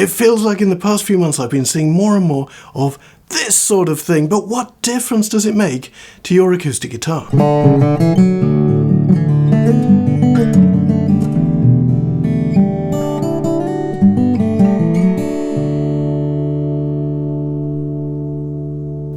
It feels like in the past few months I've been seeing more and more of this sort of thing, but what difference does it make to your acoustic guitar?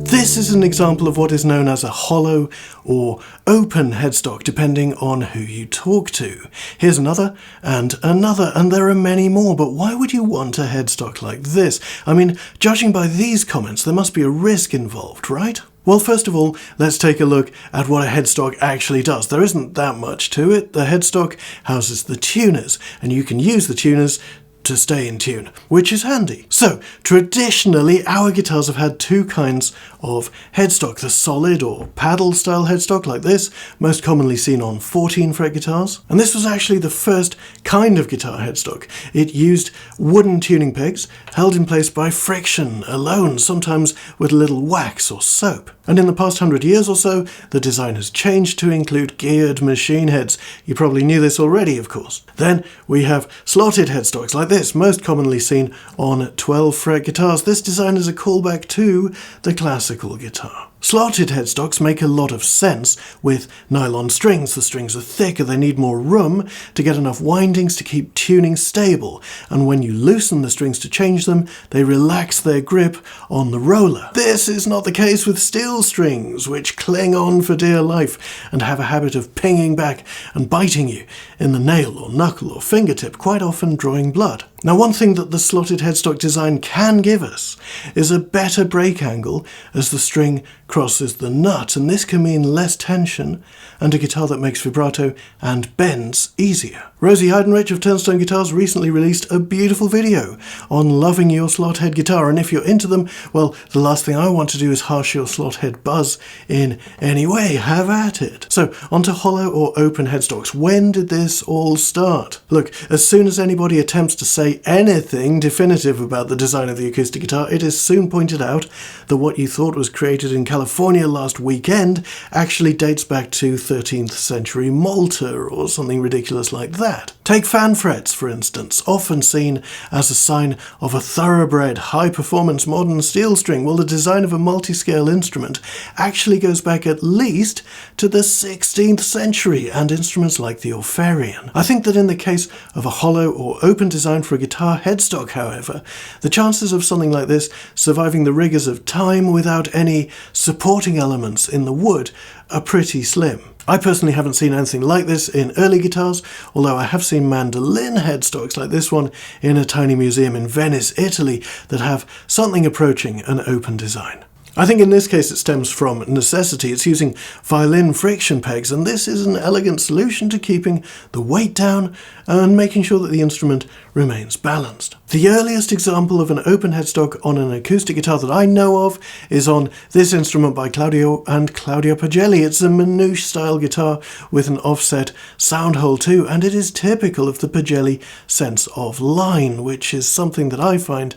This is an example of what is known as a hollow or open headstock, depending on who you talk to. Here's another, and there are many more, but why would you want a headstock like this? I mean, judging by these comments, there must be a risk involved, right? Well, first of all, let's take a look at what a headstock actually does. There isn't that much to it. The headstock houses the tuners, and you can use the tuners to stay in tune, which is handy. So, traditionally, our guitars have had two kinds of headstock. The solid or paddle style headstock like this, most commonly seen on 14 fret guitars. And this was actually the first kind of guitar headstock. It used wooden tuning pegs held in place by friction alone, sometimes with a little wax or soap. And in the past 100 years or so, the design has changed to include geared machine heads. You probably knew this already, of course. Then we have slotted headstocks like this, most commonly seen on 12 fret guitars. This design is a callback to the classical guitar. Slotted headstocks make a lot of sense with nylon strings. The strings are thicker, they need more room to get enough windings to keep tuning stable, and when you loosen the strings to change them, they relax their grip on the roller. This is not the case with steel strings, which cling on for dear life and have a habit of pinging back and biting you in the nail or knuckle or fingertip, quite often drawing blood. Now, one thing that the slotted headstock design can give us is a better break angle as the string crosses the nut, and this can mean less tension and a guitar that makes vibrato and bends easier. Rosie Heidenrich of Turnstone Guitars recently released a beautiful video on loving your slot head guitar, and if you're into them, well, the last thing I want to do is harsh your slot head buzz in any way. Have at it. So, onto hollow or open headstocks. When did this all start? Look, as soon as anybody attempts to say anything definitive about the design of the acoustic guitar, it is soon pointed out that what you thought was created in California last weekend actually dates back to 13th century Malta or something ridiculous like that. Take fan frets, for instance, often seen as a sign of a thoroughbred, high-performance modern steel string. Well, the design of a multi-scale instrument actually goes back at least to the 16th century and instruments like the Orfarian. I think that in the case of a hollow or open design for a guitar headstock, however, the chances of something like this surviving the rigours of time without any supporting elements in the wood are pretty slim. I personally haven't seen anything like this in early guitars, although I have seen mandolin headstocks like this one in a tiny museum in Venice, Italy, that have something approaching an open design. I think in this case it stems from necessity. It's using violin friction pegs, and this is an elegant solution to keeping the weight down and making sure that the instrument remains balanced. The earliest example of an open headstock on an acoustic guitar that I know of is on this instrument by Claudio and Claudia Pagelli. It's a manouche style guitar with an offset sound hole too, and it is typical of the Pagelli sense of line, which is something that I find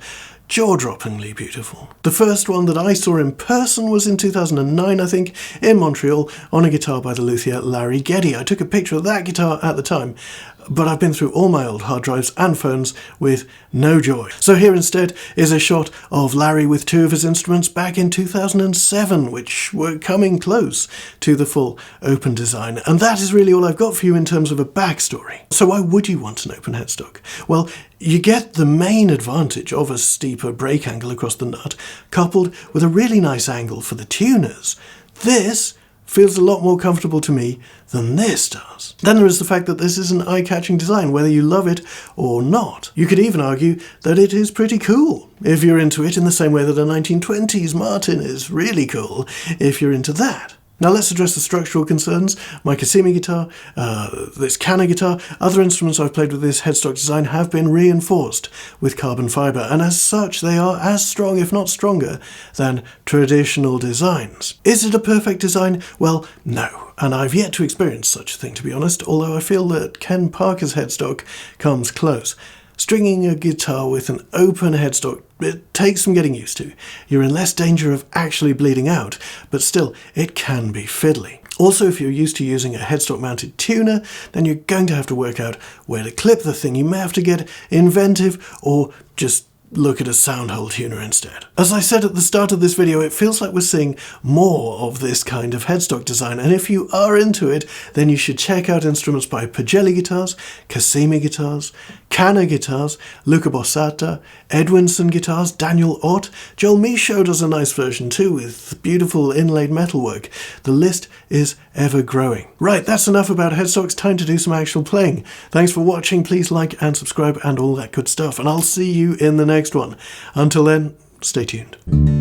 jaw-droppingly beautiful. The first one that I saw in person was in 2009, I think, in Montreal, on a guitar by the luthier Larry Geddy. I took a picture of that guitar at the time, but I've been through all my old hard drives and phones with no joy. So here instead is a shot of Larry with two of his instruments back in 2007, which were coming close to the full open design. And that is really all I've got for you in terms of a backstory. So why would you want an open headstock? Well, you get the main advantage of a steeper break angle across the nut, coupled with a really nice angle for the tuners. This feels a lot more comfortable to me than this does. Then there is the fact that this is an eye-catching design, whether you love it or not. You could even argue that it is pretty cool if you're into it, in the same way that a 1920s Martin is really cool if you're into that. Now let's address the structural concerns. My Cassini guitar, this Canna guitar, other instruments I've played with this headstock design have been reinforced with carbon fibre, and as such they are as strong, if not stronger, than traditional designs. Is it a perfect design? Well, no. And I've yet to experience such a thing, to be honest, although I feel that Ken Parker's headstock comes close. Stringing a guitar with an open headstock, it takes some getting used to. You're in less danger of actually bleeding out, but still, it can be fiddly. Also, if you're used to using a headstock mounted tuner, then you're going to have to work out where to clip the thing. You may have to get inventive or just look at a sound hole tuner instead. As I said at the start of this video, it feels like we're seeing more of this kind of headstock design, and if you are into it, then you should check out instruments by Pagelli guitars, Cassimi guitars, Canna guitars, Luca Bossata, Edwinson guitars, Daniel Ott. Joel Mee showed us a nice version too with beautiful inlaid metalwork. The list is ever growing. Right, that's enough about headstocks. Time to do some actual playing. Thanks for watching. Please like and subscribe and all that good stuff, and I'll see you in the next one. Until then, stay tuned.